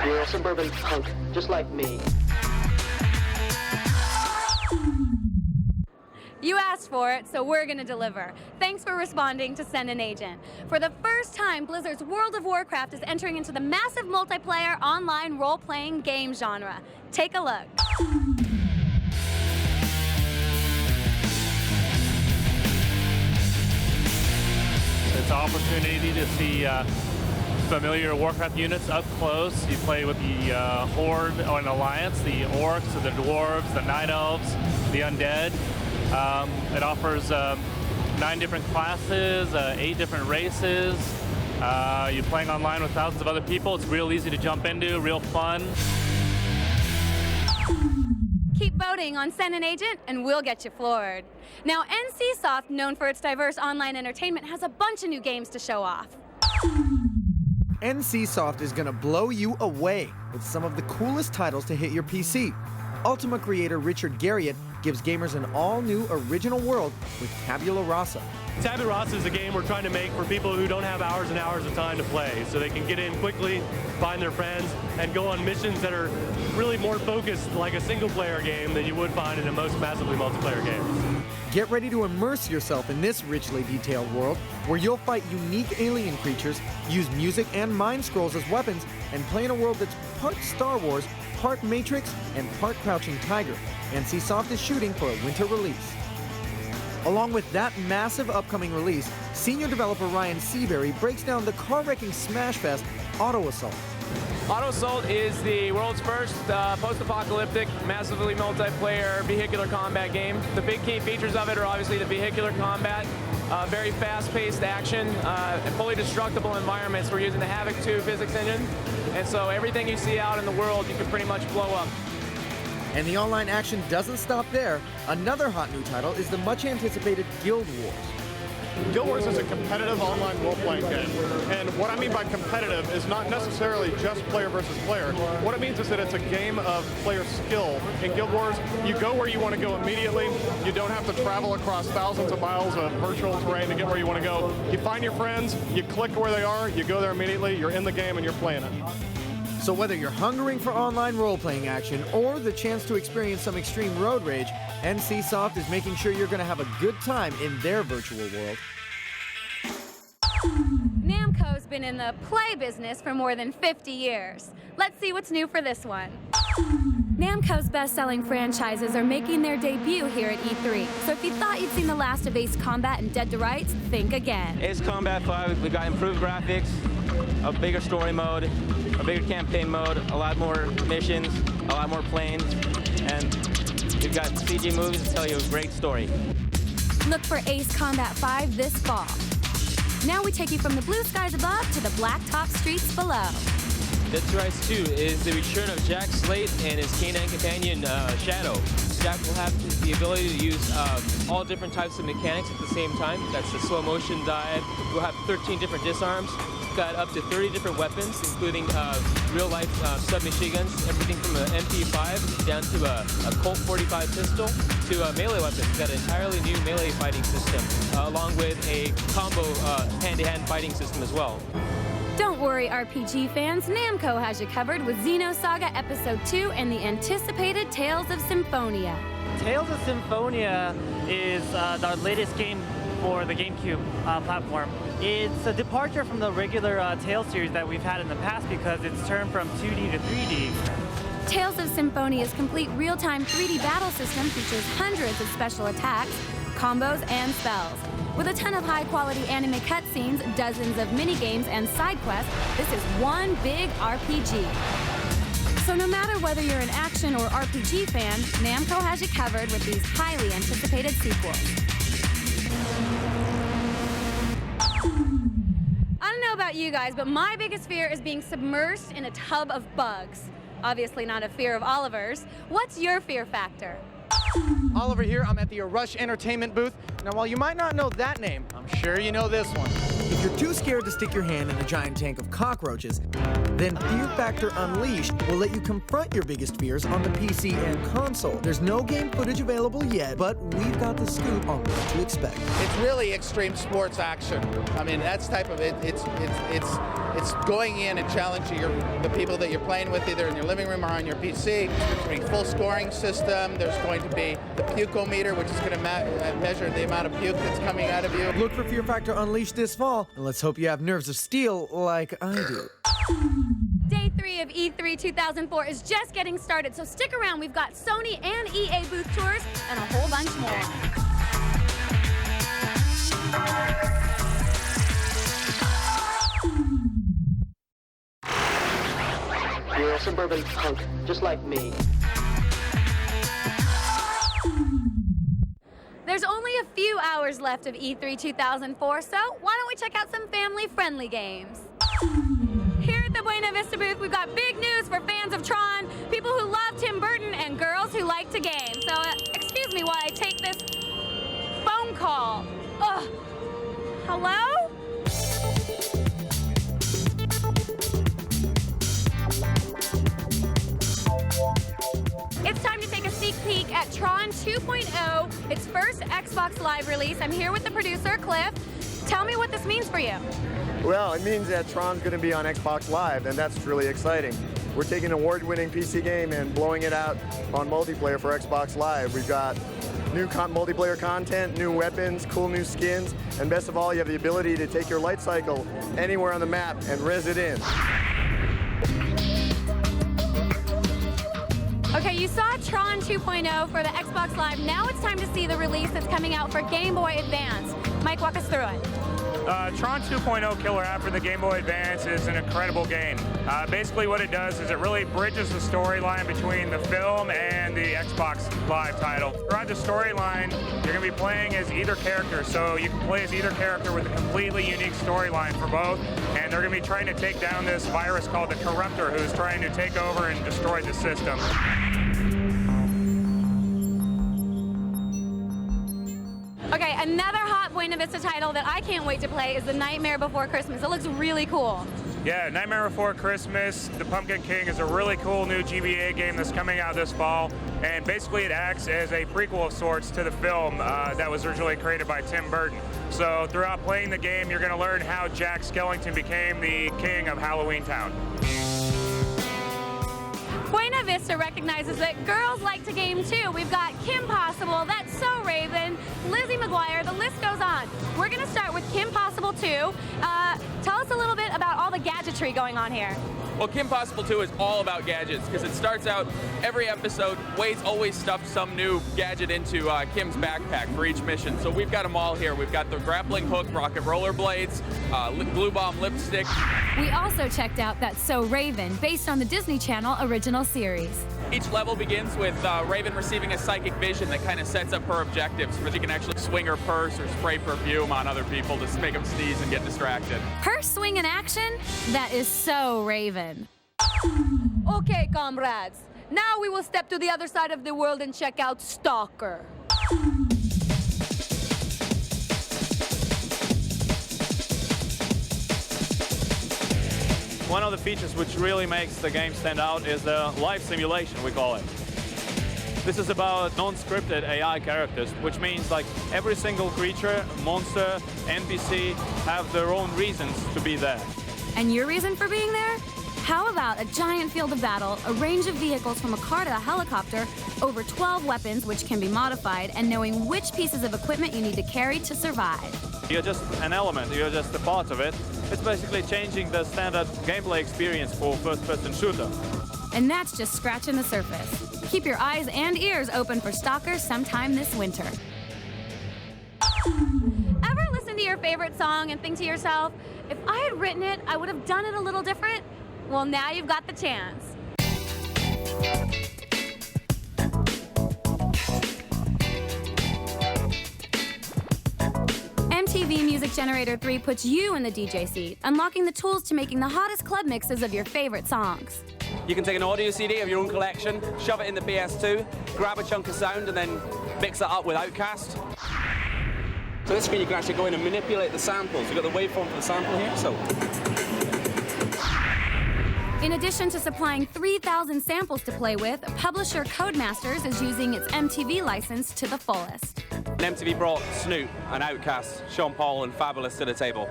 You're a suburban punk, just like me. You asked for it, so we're gonna deliver. Thanks for responding to Send an Agent. For the first time, Blizzard's World of Warcraft is entering into the massive multiplayer online role-playing game genre. Take a look. It's an opportunity to see familiar Warcraft units up close. You play with the Horde or an Alliance, the Orcs, the Dwarves, the Night Elves, the Undead. It offers 9 different classes, 8 different races. You're playing online with thousands of other people. It's real easy to jump into, real fun. Keep voting on Send an Agent, and we'll get you floored. Now, NCSoft, known for its diverse online entertainment, has a bunch of new games to show off. NCSoft is gonna blow you away with some of the coolest titles to hit your PC. Ultima creator Richard Garriott gives gamers an all-new original world with Tabula Rasa. Tabula Rasa is a game we're trying to make for people who don't have hours and hours of time to play, so they can get in quickly, find their friends, and go on missions that are really more focused like a single-player game than you would find in most massively multiplayer games. Get ready to immerse yourself in this richly detailed world where you'll fight unique alien creatures, use music and mind scrolls as weapons, and play in a world that's part Star Wars, part Matrix, and part Crouching Tiger. NCSoft is shooting for a winter release. Along with that massive upcoming release, senior developer Ryan Seabury breaks down the car-wrecking smashfest Auto Assault. Auto Assault is the world's first post-apocalyptic, massively multiplayer vehicular combat game. The big key features of it are obviously the vehicular combat, very fast-paced action, and fully destructible environments. We're using the Havoc 2 physics engine, and so everything you see out in the world you can pretty much blow up. And the online action doesn't stop there. Another hot new title is the much-anticipated Guild Wars. Guild Wars is a competitive online role-playing game. And what I mean by competitive is not necessarily just player versus player. What it means is that it's a game of player skill. In Guild Wars, you go where you want to go immediately. You don't have to travel across thousands of miles of virtual terrain to get where you want to go. You find your friends, you click where they are, you go there immediately, you're in the game and you're playing it. So whether you're hungering for online role-playing action or the chance to experience some extreme road rage, NCSoft is making sure you're going to have a good time in their virtual world. Namco's been in the play business for more than 50 years. Let's see what's new for this one. Namco's best-selling franchises are making their debut here at E3. So if you thought you'd seen the last of Ace Combat and Dead to Rights, think again. Ace Combat 5, we got improved graphics, a bigger story mode, a bigger campaign mode, a lot more missions, a lot more planes, and we've got CG movies to tell you a great story. Look for Ace Combat 5 this fall. Now we take you from the blue skies above to the blacktop streets below. Dead to Rights 2 is the return of Jack Slate and his canine companion, Shadow. Jack will have the ability to use all different types of mechanics at the same time. That's the slow motion dive. We'll have 13 different disarms. We've got up to 30 different weapons, including real-life submachine guns, everything from an MP5 down to a Colt 45 pistol to melee weapons. We've got an entirely new melee fighting system, along with a combo hand-to-hand fighting system as well. Don't worry, RPG fans. Namco has you covered with Xenosaga Episode 2 and the anticipated Tales of Symphonia. Tales of Symphonia is our latest game for the GameCube platform. It's a departure from the regular Tales series that we've had in the past because it's turned from 2D to 3D. Tales of Symphonia's complete real-time 3D battle system features hundreds of special attacks, combos, and spells. With a ton of high-quality anime cutscenes, dozens of mini-games, and side quests, this is one big RPG. So no matter whether you're an action or RPG fan, Namco has you covered with these highly anticipated sequels. I don't know about you guys, but my biggest fear is being submersed in a tub of bugs. Obviously not a fear of Oliver's. What's your fear factor? Oliver here, I'm at the Rush Entertainment booth. Now while you might not know that name, I'm sure you know this one. If you're too scared to stick your hand in a giant tank of cockroaches, then Fear Factor Unleashed will let you confront your biggest fears on the PC and console. There's no game footage available yet, but we've got the scoop on what to expect. It's really extreme sports action. I mean, that's type of it. It's It's going in and challenging the people that you're playing with, either in your living room or on your PC. There's going to be a full scoring system. There's going to be the puke-o-meter, which is going to measure the amount of puke that's coming out of you. Look for Fear Factor Unleashed this fall, and let's hope you have nerves of steel like I do. Day 3 of E3 2004 is just getting started, so stick around. We've got Sony and EA booth tours and a whole bunch more. You're a suburban punk, just like me. There's only a few hours left of E3 2004, so why don't we check out some family-friendly games? Here at the Buena Vista booth, we've got big news for fans of Tron, people who love Tim Burton, and girls who like to game. So, excuse me while I take this phone call. Ugh. Hello? It's time to take a sneak peek at Tron 2.0, its first Xbox Live release. I'm here with the producer, Cliff. Tell me what this means for you. Well, it means that Tron's going to be on Xbox Live, and that's really exciting. We're taking an award-winning PC game and blowing it out on multiplayer for Xbox Live. We've got new multiplayer content, new weapons, cool new skins, and best of all, you have the ability to take your light cycle anywhere on the map and res it in. Okay, you saw Tron 2.0 for the Xbox Live. Now it's time to see the release that's coming out for Game Boy Advance. Mike, walk us through it. Tron 2.0 Killer App for the Game Boy Advance is an incredible game. Basically what it does is it really bridges the storyline between the film and the Xbox Live title. Throughout the storyline, you're going to be playing as either character, so you can play as either character with a completely unique storyline for both, and they're going to be trying to take down this virus called the Corruptor, who's trying to take over and destroy the system. Okay, another hot Buena Vista title that I can't wait to play is The Nightmare Before Christmas. It looks really cool. Yeah, Nightmare Before Christmas, The Pumpkin King is a really cool new GBA game that's coming out this fall, and basically it acts as a prequel of sorts to the film that was originally created by Tim Burton. So throughout playing the game, you're going to learn how Jack Skellington became the king of Halloween Town. Buena Vista recognizes that girls like to game too. We've got Kim Possible, That's So Raven, Lizzie McGuire, the list goes on. We're going to start with Kim Possible 2. Tell us a little bit about all the gadgetry going on here. Well, Kim Possible 2 is all about gadgets because it starts out every episode. Wade's always stuffed some new gadget into Kim's backpack for each mission. So we've got them all here. We've got the grappling hook, rocket rollerblades, glue bomb lipstick. We also checked out That's So Raven, based on the Disney Channel original series. Each level begins with Raven receiving a psychic vision that kind of sets up her objectives where she can actually swing her purse or spray perfume on other people to make them sneeze and get distracted. Purse swing in action? That is so Raven. Okay, comrades. Now we will step to the other side of the world and check out S.T.A.L.K.E.R. One of the features which really makes the game stand out is the live simulation, we call it. This is about non-scripted AI characters, which means like every single creature, monster, NPC have their own reasons to be there. And your reason for being there? How about a giant field of battle, a range of vehicles from a car to a helicopter, over 12 weapons which can be modified, and knowing which pieces of equipment you need to carry to survive? You're just an element, you're just a part of it. It's basically changing the standard gameplay experience for first-person shooter. And that's just scratching the surface. Keep your eyes and ears open for S.T.A.L.K.E.R sometime this winter. Ever listen to your favorite song and think to yourself, if I had written it, I would have done it a little different? Well, now you've got the chance. MTV Music Generator 3 puts you in the DJ seat, unlocking the tools to making the hottest club mixes of your favorite songs. You can take an audio CD of your own collection, shove it in the PS2, grab a chunk of sound, and then mix that up with Outcast. So this screen you can actually go in and manipulate the samples. You've got the waveform for the sample here, so. In addition to supplying 3,000 samples to play with, publisher Codemasters is using its MTV license to the fullest. And MTV brought Snoop and Outkast, Sean Paul and Fabulous to the table.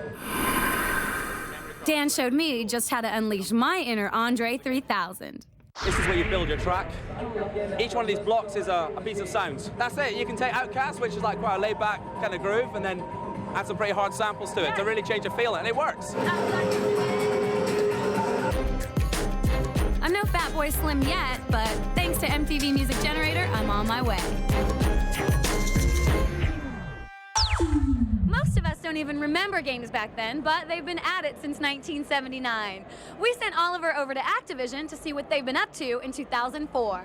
Dan showed me just how to unleash my inner Andre 3000. This is where you build your track. Each one of these blocks is a piece of sound. That's it. You can take Outcast, which is like quite a laid-back kind of groove, and then add some pretty hard samples to it to really change the feel, and it works. I'm no Fatboy Slim yet, but thanks to MTV Music Generator, I'm on my way. Most of us don't even remember games back then, but they've been at it since 1979. We sent Oliver over to Activision to see what they've been up to in 2004.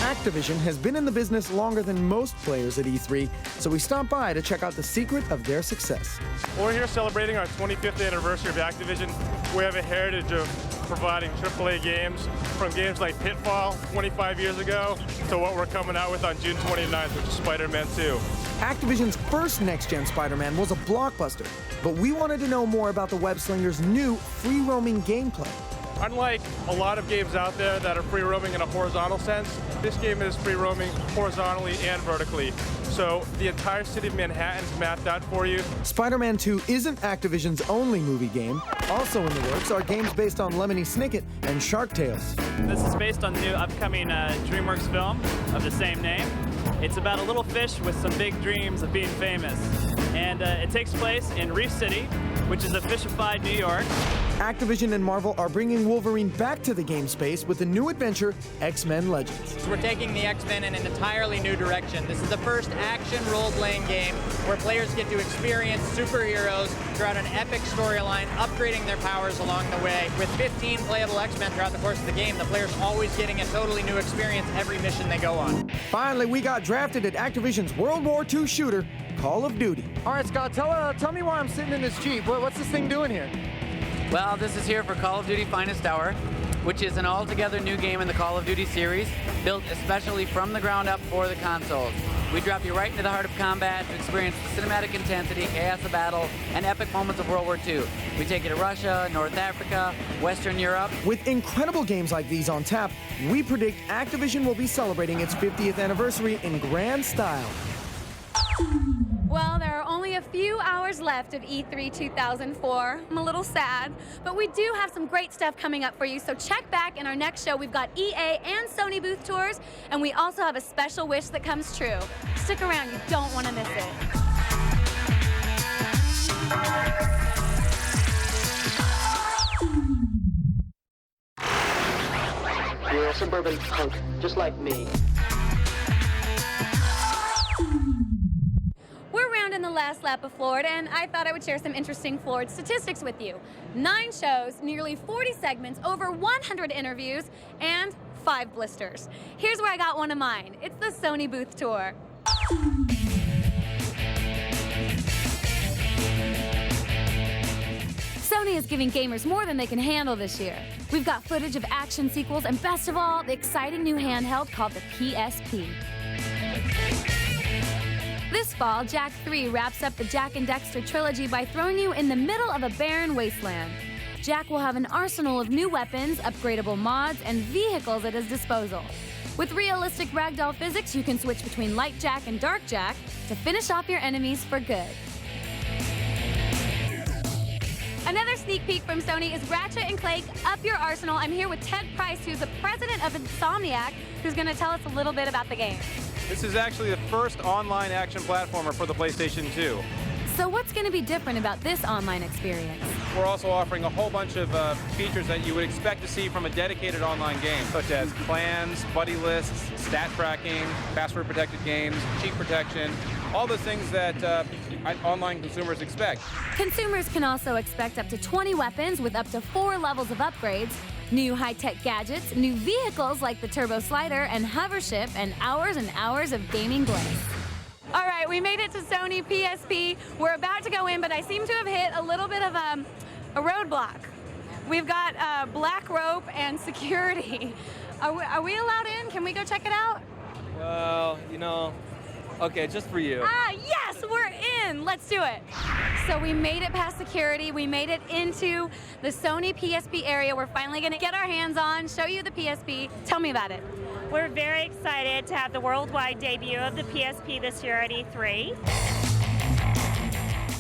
Activision has been in the business longer than most players at E3, so we stopped by to check out the secret of their success. We're here celebrating our 25th anniversary of Activision. We have a heritage of providing AAA games, from games like Pitfall 25 years ago to what we're coming out with on June 29th, which is Spider-Man 2. Activision's first next-gen Spider-Man was a blockbuster, but we wanted to know more about the web-slinger's new free-roaming gameplay. Unlike a lot of games out there that are free-roaming in a horizontal sense, this game is free-roaming horizontally and vertically. So the entire city of Manhattan is mapped out for you. Spider-Man 2 isn't Activision's only movie game. Also in the works are games based on Lemony Snicket and Shark Tales. This is based on the new upcoming DreamWorks film of the same name. It's about a little fish with some big dreams of being famous. And it takes place in Reef City, which is a fishified New York. Activision and Marvel are bringing Wolverine back to the game space with the new adventure, X-Men Legends. We're taking the X-Men in an entirely new direction. This is the first action role-playing game where players get to experience superheroes throughout an epic storyline, upgrading their powers along the way. With 15 playable X-Men throughout the course of the game, the player's always getting a totally new experience every mission they go on. Finally, we got drafted at Activision's World War II shooter, Call of Duty. All right, Scott, tell me why I'm sitting in this Jeep. What's this thing doing here? Well, this is here for Call of Duty Finest Hour, which is an altogether new game in the Call of Duty series, built especially from the ground up for the consoles. We drop you right into the heart of combat to experience the cinematic intensity, chaos of battle, and epic moments of World War II. We take you to Russia, North Africa, Western Europe. With incredible games like these on tap, we predict Activision will be celebrating its 50th anniversary in grand style. Well, there are only a few hours left of E3 2004. I'm a little sad, but we do have some great stuff coming up for you, so check back in our next show. We've got EA and Sony booth tours, and we also have a special wish that comes true. Stick around, you don't want to miss it. You're a suburban punk, just like me. We're rounding the last lap of Florida, and I thought I would share some interesting Florida statistics with you. 9 shows, nearly 40 segments, over 100 interviews, and 5 blisters. Here's where I got one of mine. It's the Sony booth tour. Sony is giving gamers more than they can handle this year. We've got footage of action sequels, and best of all, the exciting new handheld called the PSP. This fall, Jak 3 wraps up the Jak and Dexter trilogy by throwing you in the middle of a barren wasteland. Jak will have an arsenal of new weapons, upgradable mods, and vehicles at his disposal. With realistic ragdoll physics, you can switch between Light Jak and Dark Jak to finish off your enemies for good. Another sneak peek from Sony is Ratchet and Clank, Up Your Arsenal. I'm here with Ted Price, who's the president of Insomniac, who's going to tell us a little bit about the game. This is actually the first online action platformer for the PlayStation 2. So what's going to be different about this online experience? We're also offering a whole bunch of features that you would expect to see from a dedicated online game, such as clans, buddy lists, stat tracking, password-protected games, cheat protection, all the things that online consumers expect. Consumers can also expect up to 20 weapons with up to 4 levels of upgrades, new high-tech gadgets, new vehicles like the Turbo Slider and Hover Ship, and hours of gaming bliss. All right, we made it to Sony PSP. We're about to go in, but I seem to have hit a little bit of a roadblock. We've got black rope and security. Are we allowed in? Can we go check it out? Well, you know, okay, just for you. Ah, yes, we're in. Let's do it. So we made it past security. We made it into the Sony PSP area. We're finally going to get our hands on, show you the PSP. Tell me about it. We're very excited to have the worldwide debut of the PSP this year at E3.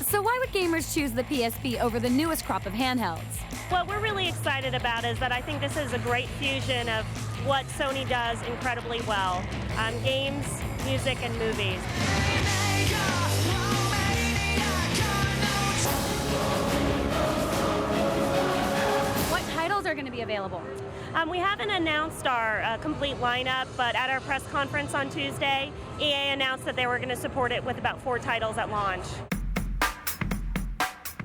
So why would gamers choose the PSP over the newest crop of handhelds? What we're really excited about is that I think this is a great fusion of what Sony does incredibly well. Games, music, and movies. What titles are going to be available? We haven't announced our complete lineup, but at our press conference on Tuesday, EA announced that they were going to support it with about 4 titles at launch.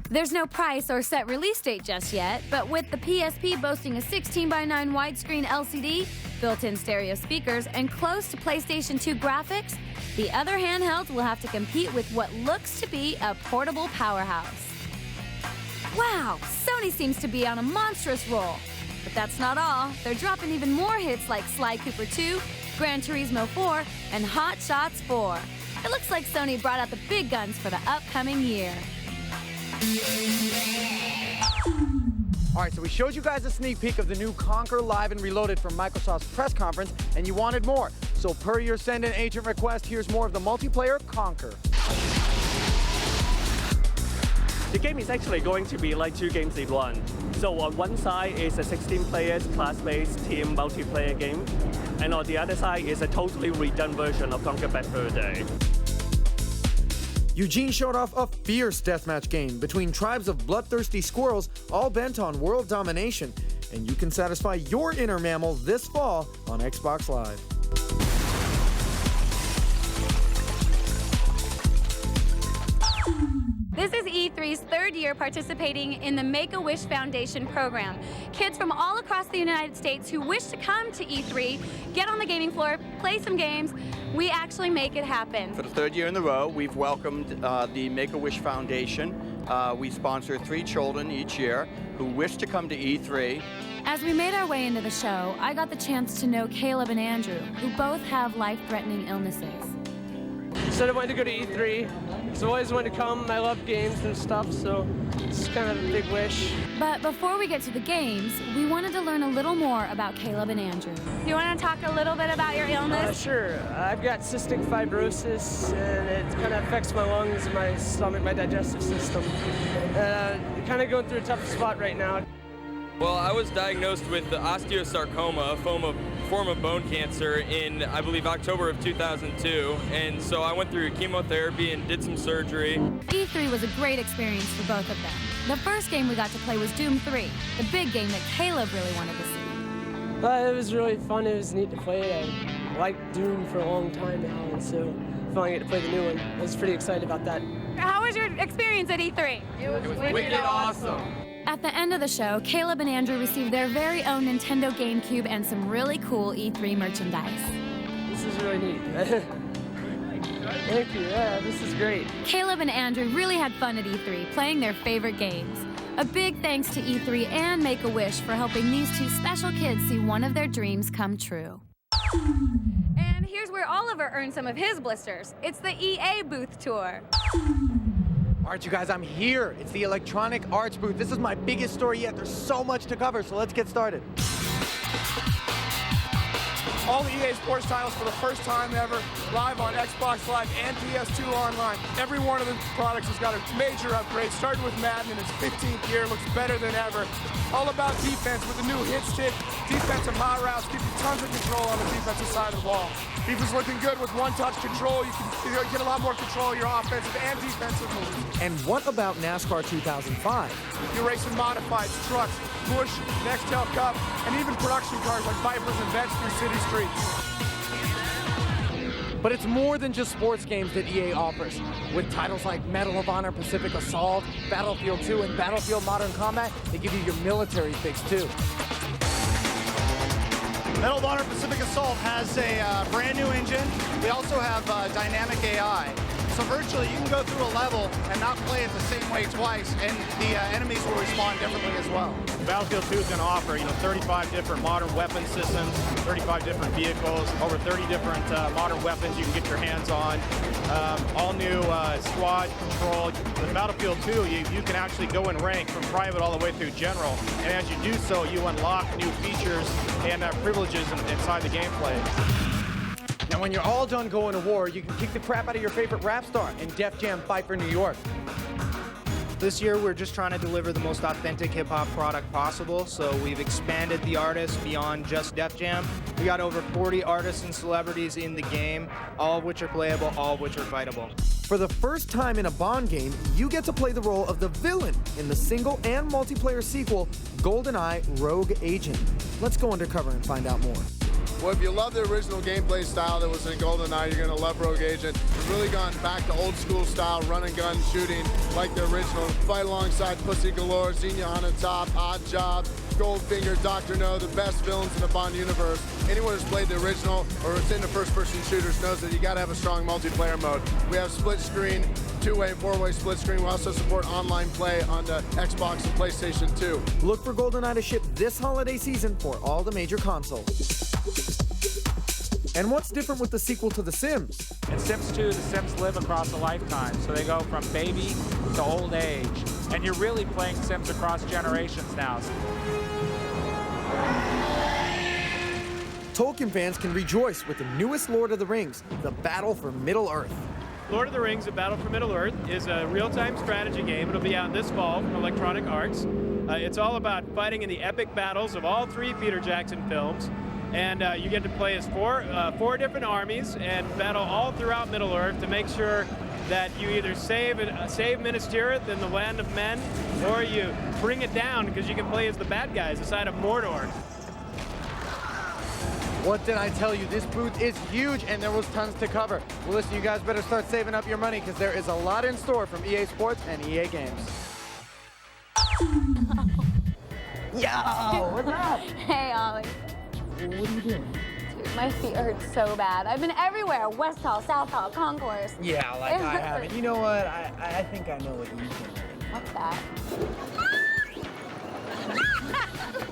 There's no price or set release date just yet, but with the PSP boasting a 16:9 widescreen LCD, built-in stereo speakers, and close to PlayStation 2 graphics, the other handhelds will have to compete with what looks to be a portable powerhouse. Wow, Sony seems to be on a monstrous roll. But that's not all. They're dropping even more hits like Sly Cooper 2, Gran Turismo 4, and Hot Shots 4. It looks like Sony brought out the big guns for the upcoming year. All right, so we showed you guys a sneak peek of the new Conker Live and Reloaded from Microsoft's press conference, and you wanted more. So per your send-in agent request, here's more of the multiplayer Conker. The game is actually going to be like 2 games in one. So on one side is a 16 players class-based team multiplayer game, and on the other side is a totally redone version of Conker Bad Fur Day. Eugene showed off a fierce deathmatch game between tribes of bloodthirsty squirrels all bent on world domination, and you can satisfy your inner mammal this fall on Xbox Live. This is E3's 3rd year participating in the Make-A-Wish Foundation program. Kids from all across the United States who wish to come to E3, get on the gaming floor, play some games. We actually make it happen. For the 3rd year in a row, we've welcomed the Make-A-Wish Foundation. We sponsor 3 children each year who wish to come to E3. As we made our way into the show, I got the chance to know Caleb and Andrew, who both have life-threatening illnesses. Said I wanted to go to E3, so I always wanted to come. I love games and stuff, so it's kind of a big wish. But before we get to the games, we wanted to learn a little more about Caleb and Andrew. Do you want to talk a little bit about your illness? Sure. I've got cystic fibrosis, and it kind of affects my lungs, my stomach, my digestive system. Kind of going through a tough spot right now. Well, I was diagnosed with osteosarcoma, a form of bone cancer, in, I believe, October of 2002. And so I went through chemotherapy and did some surgery. E3 was a great experience for both of them. The first game we got to play was Doom 3, the big game that Caleb really wanted to see. It was really fun. It was neat to play it. I liked Doom for a long time now, and so finally get to play the new one. I was pretty excited about that. How was your experience at E3? It was wicked awesome. At the end of the show, Caleb and Andrew received their very own Nintendo GameCube and some really cool E3 merchandise. This is really neat. Thank you. Yeah, this is great. Caleb and Andrew really had fun at E3, playing their favorite games. A big thanks to E3 and Make-A-Wish for helping these 2 special kids see one of their dreams come true. And here's where Oliver earned some of his blisters. It's the EA booth tour. All right, you guys, I'm here. It's the Electronic Arts booth. This is my biggest story yet. There's so much to cover, so let's get started. All the EA Sports titles for the first time ever, live on Xbox Live and PS2 Online. Every one of the products has got a major upgrade. Started with Madden in its 15th year, looks better than ever. All about defense with the new hit stick, defensive high routes, give you tons of control on the defensive side of the ball. Defense looking good with one-touch control. You can get a lot more control of your offensive and defensive moves. And what about NASCAR 2005? You're racing modifieds, trucks, Busch, Nextel Cup, and even production cars like Vipers and Vets through city streets. But it's more than just sports games that EA offers. With titles like Medal of Honor Pacific Assault, Battlefield 2, and Battlefield Modern Combat, they give you your military fix too. Medal of Honor Pacific Assault has a brand new engine. We also have dynamic AI. So virtually, you can go through a level and not play it the same way twice, and the enemies will respond differently as well. Battlefield 2 is going to offer, 35 different modern weapon systems, 35 different vehicles, over 30 different modern weapons you can get your hands on. All new squad control. With Battlefield 2, you can actually go in rank from private all the way through general, and as you do so, you unlock new features and privileges inside the gameplay. Now, when you're all done going to war, you can kick the crap out of your favorite rap star in Def Jam Fight for New York. This year, we're just trying to deliver the most authentic hip-hop product possible, so we've expanded the artists beyond just Def Jam. We got over 40 artists and celebrities in the game, all of which are playable, all of which are fightable. For the first time in a Bond game, you get to play the role of the villain in the single and multiplayer sequel, GoldenEye Rogue Agent. Let's go undercover and find out more. Well, if you love the original gameplay style that was in GoldenEye, you're going to love Rogue Agent. We've really gone back to old school style, run and gun shooting like the original. Fight alongside Pussy Galore, Xenia on the top, Odd Job, Goldfinger, Dr. No, the best villains in the Bond universe. Anyone who's played the original or is into first-person shooters knows that you got to have a strong multiplayer mode. We have split screen, two-way, four-way split screen. We also support online play on the Xbox and PlayStation 2. Look for GoldenEye to ship this holiday season for all the major consoles. And what's different with the sequel to The Sims? In Sims 2, the Sims live across a lifetime, so they go from baby to old age. And you're really playing Sims across generations now. Tolkien fans can rejoice with the newest Lord of the Rings, The Battle for Middle-earth. Lord of the Rings, The Battle for Middle-earth is a real-time strategy game. It'll be out this fall from Electronic Arts. It's all about fighting in the epic battles of all three Peter Jackson films. And you get to play as four different armies and battle all throughout Middle-earth to make sure that you either save Minas Tirith in the land of men, or you bring it down because you can play as the bad guys, the side of Mordor. What did I tell you? This booth is huge, and there was tons to cover. Well, listen, you guys better start saving up your money because there is a lot in store from EA Sports and EA Games. Yo, what's up? Hey, Ollie. What are you doing? Dude, my feet hurt so bad. I've been everywhere. West Hall, South Hall, Concourse. Yeah, like I haven't. You know what? I think I know what you can. What's that?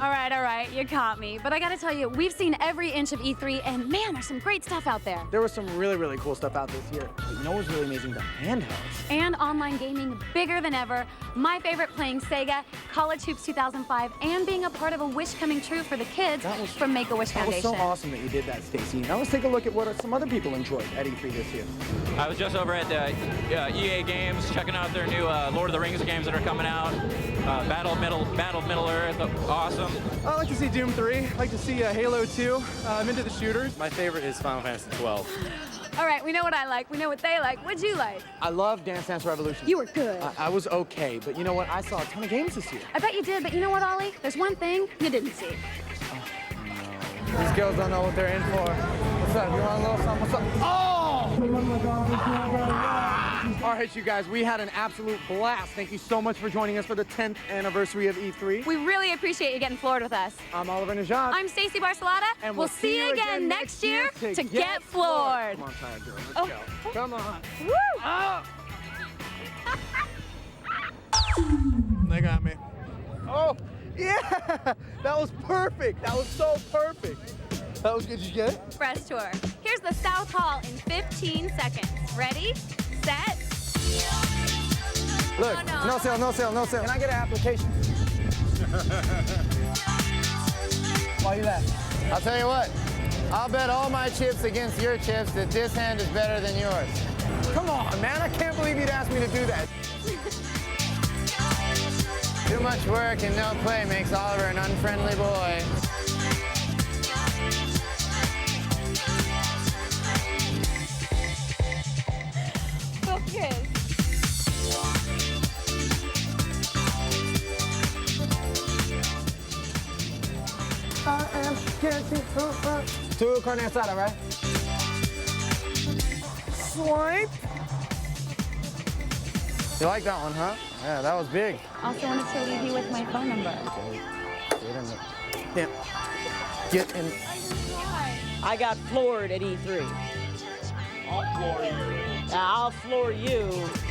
All right, you caught me. But I gotta tell you, we've seen every inch of E3, and man, there's some great stuff out there. There was some really, really cool stuff out this year. But you know what's really amazing? The handhelds. And online gaming bigger than ever. My favorite, playing Sega, College Hoops 2005, and being a part of a wish coming true for the kids from Make-A-Wish Foundation. That was so awesome that you did that, Stacy. Now let's take a look at what some other people enjoyed at E3 this year. I was just over at EA Games, checking out their new Lord of the Rings games that are coming out. Battle of Middle-earth, awesome. I like to see Doom 3. I like to see Halo 2. I'm into the shooters. My favorite is Final Fantasy 12. All right, we know what I like. We know what they like. What'd you like? I love Dance Dance Revolution. You were good. I was okay, but you know what? I saw a ton of games this year. I bet you did, but you know what, Ollie? There's one thing you didn't see. These girls don't know what they're in for. What's up? You want a little something? What's up? Oh! All right, you guys, we had an absolute blast. Thank you so much for joining us for the 10th anniversary of E3. We really appreciate you getting floored with us. I'm Oliver Najad. I'm Stacy Barcelata. And we'll see you again next year to get floored. Come on, tired girl. Let's go. Come on. Woo! Oh. They got me. Oh, yeah! That was perfect. That was so perfect. That was good. Did you get it? Press tour. Here's the South Hall in 15 seconds. Ready, set. Look, no sale, no sale, no sale. Can I get an application? Why you laugh? I'll tell you what, I'll bet all my chips against your chips that this hand is better than yours. Come on, man, I can't believe you'd ask me to do that. Too much work and no play makes Oliver an unfriendly boy. Focus. Two carne asada, right? Swipe. You like that one, huh? Yeah, that was big. Also wanted to leave you with my phone number. Yeah. Get in. I got floored at E3. I'll floor you. I'll floor you.